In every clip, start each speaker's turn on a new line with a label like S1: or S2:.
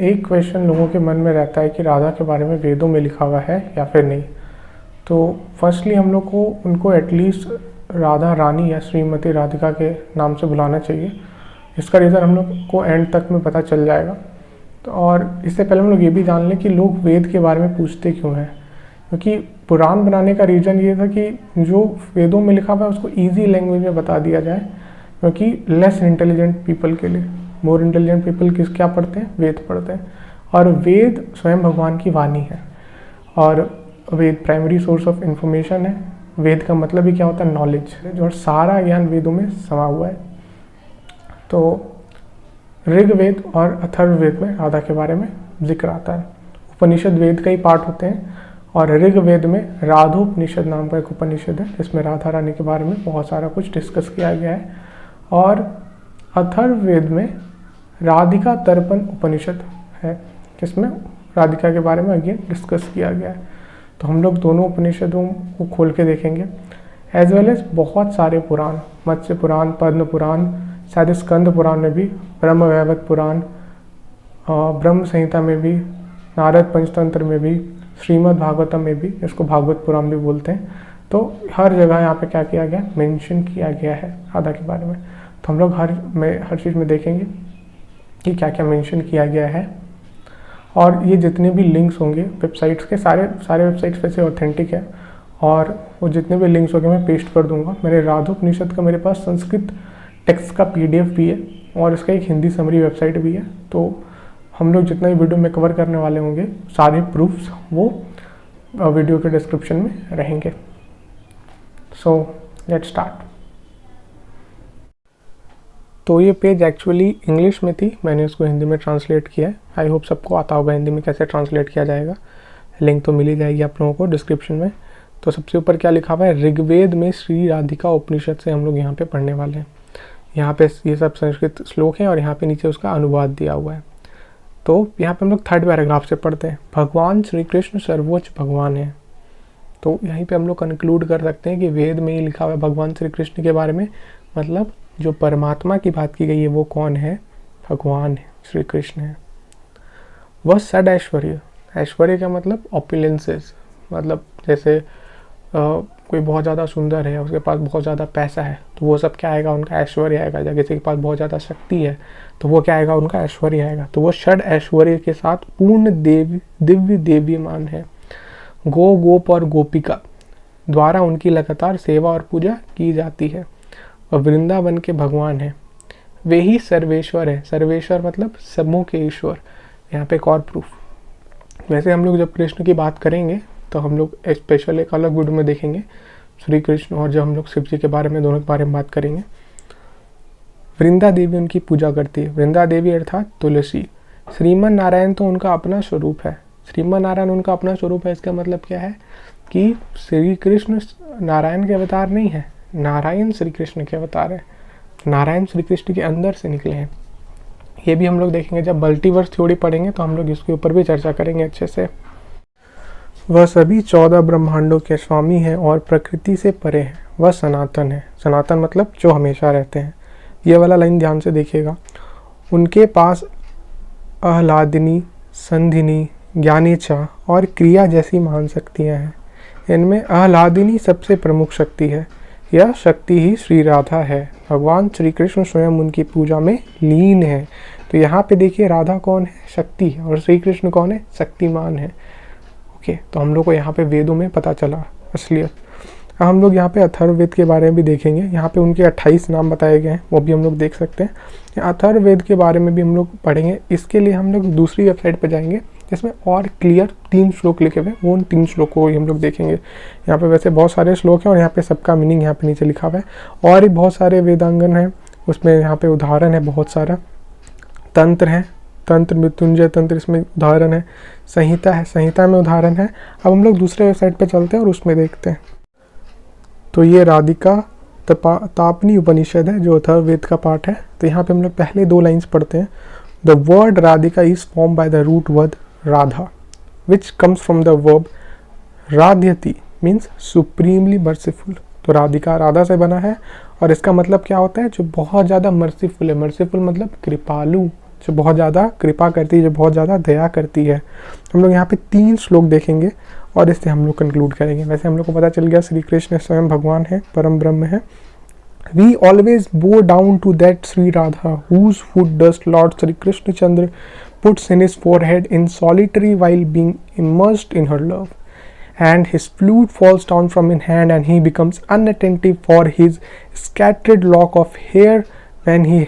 S1: एक क्वेश्चन लोगों के मन में रहता है कि राधा के बारे में वेदों में लिखा हुआ है या फिर नहीं। तो फर्स्टली हम लोग को उनको एटलीस्ट राधा रानी या श्रीमती राधिका के नाम से बुलाना चाहिए। इसका रीज़न हम लोग को एंड तक में पता चल जाएगा। तो और इससे पहले हम लोग ये भी जान लें कि लोग वेद के बारे में पूछते क्यों हैं। क्योंकि पुराण बनाने का रीज़न ये था कि जो वेदों में लिखा हुआ है उसको ईजी लैंग्वेज में बता दिया जाए, क्योंकि लेस इंटेलिजेंट पीपल के लिए। मोर इंटेलिजेंट पीपल क्या पढ़ते हैं? वेद पढ़ते हैं। और वेद स्वयं भगवान की वाणी है और वेद प्राइमरी सोर्स ऑफ इंफॉर्मेशन है। वेद का मतलब ही क्या होता है? नॉलेज। और सारा ज्ञान वेदों में समा हुआ है। तो ऋग्वेद और अथर्ववेद में राधा के बारे में जिक्र आता है। उपनिषद वेद का ही पार्ट होते हैं और ऋग्वेद में राधोपनिषद नाम का एक उपनिषद है जिसमें राधा रानी के बारे में बहुत सारा कुछ डिस्कस किया गया है। और अथर्ववेद में राधिका तर्पण उपनिषद है जिसमें राधिका के बारे में अगेन डिस्कस किया गया है। तो हम लोग दोनों उपनिषदों को खोल के देखेंगे, एज वेल एज बहुत सारे पुराण, मत्स्य पुराण, पद्म पुराण, शायद स्कंद पुराण में भी, ब्रह्म वैवर्त पुराण, ब्रह्म संहिता में भी, नारद पंचतंत्र में भी, श्रीमद् भागवतम में भी, इसको भागवत पुराण भी बोलते हैं। तो हर जगह यहाँ पे क्या किया गया? मेंशन किया गया है राधा के बारे में। तो हम लोग हर चीज़ में देखेंगे कि क्या क्या मेंशन किया गया है। और ये जितने भी लिंक्स होंगे वेबसाइट्स के, सारे वेबसाइट्स वैसे ऑथेंटिक है और वो जितने भी लिंक्स होंगे मैं पेस्ट कर दूंगा। मेरे राधोपनिषद का मेरे पास संस्कृत टेक्स्ट का PDF भी है और इसका एक हिंदी समरी वेबसाइट भी है। तो हम लोग जितना भी वीडियो में कवर करने वाले होंगे सारे प्रूफ्स वो वीडियो के डिस्क्रिप्शन में रहेंगे। So let's start. तो ये पेज एक्चुअली इंग्लिश में थी, मैंने इसको हिंदी में ट्रांसलेट किया है। आई होप सबको आता होगा हिंदी में कैसे ट्रांसलेट किया जाएगा। लिंक तो मिल ही जाएगी आप लोगों को डिस्क्रिप्शन में। तो सबसे ऊपर क्या लिखा हुआ है? ऋग्वेद में श्री राधिका उपनिषद से हम लोग यहाँ पे पढ़ने वाले हैं। यहाँ पे ये सब संस्कृत श्लोक हैं और यहाँ पे नीचे उसका अनुवाद दिया हुआ है। तो यहाँ पे हम लोग 3rd पैराग्राफ से पढ़ते हैं। भगवान श्री कृष्ण सर्वोच्च भगवान है। तो यहीं पे हम लोग कंक्लूड कर सकते हैं कि वेद में ही लिखा हुआ है भगवान श्री कृष्ण के बारे में, मतलब जो परमात्मा की बात की गई है वो कौन है? भगवान है, श्री कृष्ण है। वह सड ऐश्वर्य, ऐश्वर्य का मतलब ऑपुलेंसेस, मतलब जैसे कोई बहुत ज़्यादा सुंदर है, उसके पास बहुत ज़्यादा पैसा है, तो वो सब क्या आएगा? उनका ऐश्वर्य आएगा। या किसी के पास बहुत ज़्यादा शक्ति है तो वो क्या आएगा? उनका ऐश्वर्य आएगा। तो वो षड ऐश्वर्य के साथ पूर्ण दिव्य देवीमान है। गोप और गोपिका द्वारा उनकी लगातार सेवा और पूजा की जाती है। वह वृंदावन के भगवान है। वे ही सर्वेश्वर है। सर्वेश्वर मतलब सबों के ईश्वर। यहाँ पे एक और प्रूफ। वैसे हम लोग जब कृष्ण की बात करेंगे तो हम लोग स्पेशल एक अलग वीडियो में देखेंगे श्री कृष्ण, और जब हम लोग शिव जी के बारे में, दोनों के बारे में बात करेंगे। वृंदा देवी उनकी पूजा करती है। वृंदा देवी अर्थात तुलसी। श्रीमन नारायण तो उनका अपना स्वरूप है। श्रीमन नारायण उनका अपना स्वरूप है। इसका मतलब क्या है कि श्री कृष्ण नारायण के अवतार नहीं है, नारायण श्री कृष्ण के अवतार है। नारायण श्री कृष्ण के अंदर से निकले हैं। ये भी हम लोग देखेंगे जब मल्टीवर्स थ्योरी पढ़ेंगे तो हम लोग इसके ऊपर भी चर्चा करेंगे अच्छे से। वह सभी 14 ब्रह्मांडों के स्वामी हैं और प्रकृति से परे हैं। वह सनातन है। सनातन मतलब जो हमेशा रहते हैं। ये वाला लाइन ध्यान से देखिएगा। उनके पास आह्लादिनी, संधिनी, ज्ञानेच्छा और क्रिया जैसी महान शक्तियाँ हैं। इनमें आह्लादिनी सबसे प्रमुख शक्ति है। यह शक्ति ही श्री राधा है। भगवान श्री कृष्ण स्वयं उनकी पूजा में लीन है। तो यहाँ पे देखिए राधा कौन है? शक्ति है। और श्री कृष्ण कौन है? शक्तिमान है। ओके, तो हम लोग को यहाँ पे वेदों में पता चला असलियत। अब हम लोग यहाँ पे अथर्ववेद के बारे में भी देखेंगे। यहाँ पे उनके 28 नाम बताए गए हैं, वो भी हम लोग देख सकते हैं। अथर्ववेद के बारे में भी हम लोग पढ़ेंगे। इसके लिए हम लोग दूसरी वेबसाइट पर जाएंगे जिसमें और क्लियर 3 श्लोक लिखे हुए हैं। वो उन 3 श्लोकों को हम लोग देखेंगे। यहाँ पे वैसे बहुत सारे श्लोक हैं और यहाँ पे सबका मीनिंग यहाँ पे नीचे लिखा हुआ है। और भी बहुत सारे वेदांगन हैं, उसमें यहाँ पे उदाहरण है बहुत सारा। तंत्र है, तंत्र मृत्युंजय तंत्र इसमें उदाहरण है। संहिता है, संहिता में उदाहरण है। अब हम लोग दूसरे वेबसाइट पे चलते हैं और उसमें देखते हैं। तो ये राधिका तापनी उपनिषद है जो अथर्ववेद का पार्ट है। तो यहाँ पे हम लोग पहले 2 लाइन्स पढ़ते हैं। The word Radhika is form by the root word Radha which comes from the verb राध्यति मीन्स सुप्रीमली मर्सीफुल। तो राधिका राधा से बना है और इसका मतलब क्या होता है? जो बहुत ज़्यादा मर्सीफुल है। मर्सीफुल मतलब कृपालु, जो बहुत ज़्यादा कृपा करती है, जो बहुत ज़्यादा दया करती है। हम लोग यहाँ पे 3 श्लोक देखेंगे और इससे हम लोग कंक्लूड करेंगे। वैसे हम लोग को पता चल गया श्री कृष्ण स्वयं भगवान है, परम ब्रह्म है। We always bow down to that Sri Radha, whose foot dust Lord Sri Krishna Chandra puts in his forehead in solitary while being immersed in her love. And his flute falls down from his hand, and he becomes unattentive for his scattered lock of hair when he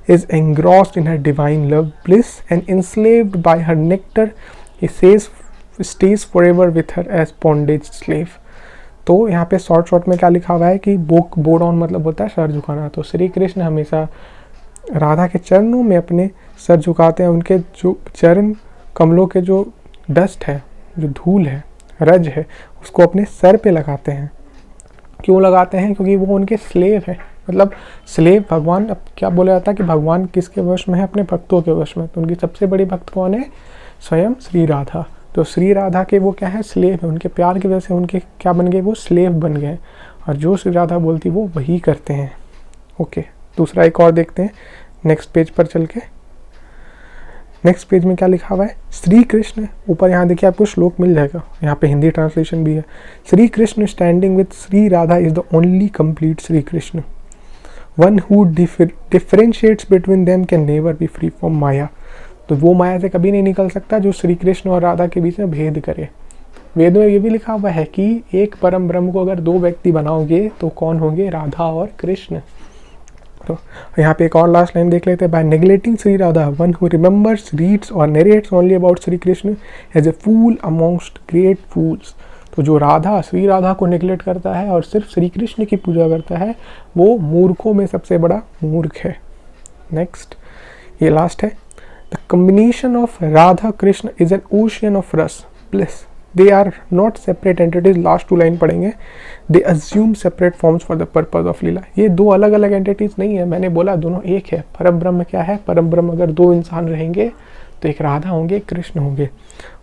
S1: is engrossed in her divine love bliss, and enslaved by her nectar, he stays forever with her as bondage slave. तो यहाँ पे short में क्या लिखा हुआ है कि बो डाउन मतलब होता है सर झुकाना। तो श्री कृष्ण हमेशा राधा के चरणों में अपने सर झुकाते हैं। उनके जो चरण कमलों के जो डस्ट है, जो धूल है, रज है, उसको अपने सर पे लगाते हैं। क्यों लगाते हैं? क्योंकि वो उनके स्लेव है। मतलब स्लेव भगवान, अब क्या बोला जाता है कि भगवान किसके वश में है? अपने भक्तों के वश में। तो उनकी सबसे बड़ी भक्त कौन है? स्वयं श्री राधा। तो श्री राधा के वो क्या है? स्लेव है। उनके प्यार की वजह से उनके क्या बन गए? वो स्लेव बन गए, और जो श्री राधा बोलती वो वही करते हैं। ओके, दूसरा एक और देखते हैं नेक्स्ट पेज पर चल के। नेक्स्ट पेज में क्या लिखा हुआ है? श्री कृष्ण, ऊपर यहाँ देखिए आपको श्लोक मिल जाएगा, यहाँ पे हिंदी ट्रांसलेशन भी है। Shri Krishna standing with Shri Radha is the only complete Shri Krishna, one who differentiates between them can never be free from maya. तो वो माया से कभी नहीं निकल सकता जो श्री कृष्ण और राधा के बीच में भेद करे। वेदों में ये भी लिखा हुआ है कि एक परम ब्रह्म को अगर 2 व्यक्ति बनाओगे तो कौन होंगे? राधा और कृष्ण। तो यहाँ पे एक और लास्ट लाइन देख लेते हैं। By neglecting Shri Radha, one who remembers, reads और narrates only about Shri Krishna as a fool amongst great fools. तो जो राधा, श्री राधा को नेग्लेक्ट करता है और सिर्फ श्री कृष्ण की पूजा करता है, वो मूर्खों में सबसे बड़ा मूर्ख है। नेक्स्ट, ये लास्ट है। The combination of Radha Krishna is an ocean of rasa bliss. They are not separate entities. Last 2 line पढ़ेंगे। They assume separate forms for the purpose of लीला। ये 2 अलग अलग एंटिटीज नहीं है, मैंने बोला दोनों एक है। परम ब्रह्म क्या है? परम ब्रह्म अगर 2 इंसान रहेंगे तो एक राधा होंगे, एक कृष्ण होंगे।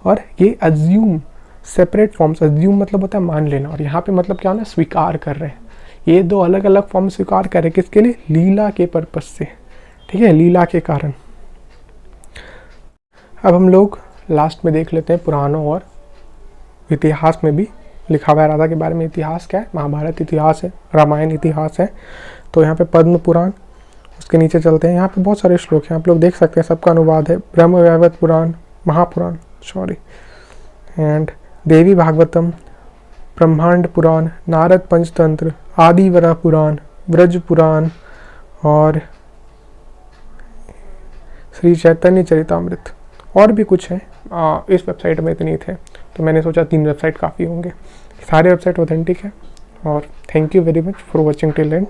S1: और ये अज्यूम सेपरेट फॉर्म्स, अज्यूम मतलब होता है मान लेना, और यहाँ पे मतलब क्या होना? स्वीकार कर रहे हैं। ये 2 अलग अलग फॉर्म स्वीकार कर रहे हैं, किसके लिए? लीला के पर्पज से, ठीक है, लीला के कारण। अब हम लोग लास्ट में देख लेते हैं पुराणों और इतिहास में भी लिखा हुआ है राधा के बारे में। इतिहास क्या है? महाभारत इतिहास है, रामायण इतिहास है। तो यहाँ पे पद्म पुराण, उसके नीचे चलते हैं। यहाँ पे बहुत सारे श्लोक हैं, आप लोग देख सकते हैं, सबका अनुवाद है। ब्रह्म वैवर्त पुराण, महापुराण एंड देवी भागवतम, ब्रह्मांड पुराण, नारद पंचतंत्र, आदिवरा पुराण, ब्रज पुराण और श्री चैतन्य चरितामृत। और भी कुछ है, इस वेबसाइट में इतने थे, तो मैंने सोचा 3 वेबसाइट काफ़ी होंगे। सारे वेबसाइट ऑथेंटिक है। और thank you very much for watching till and.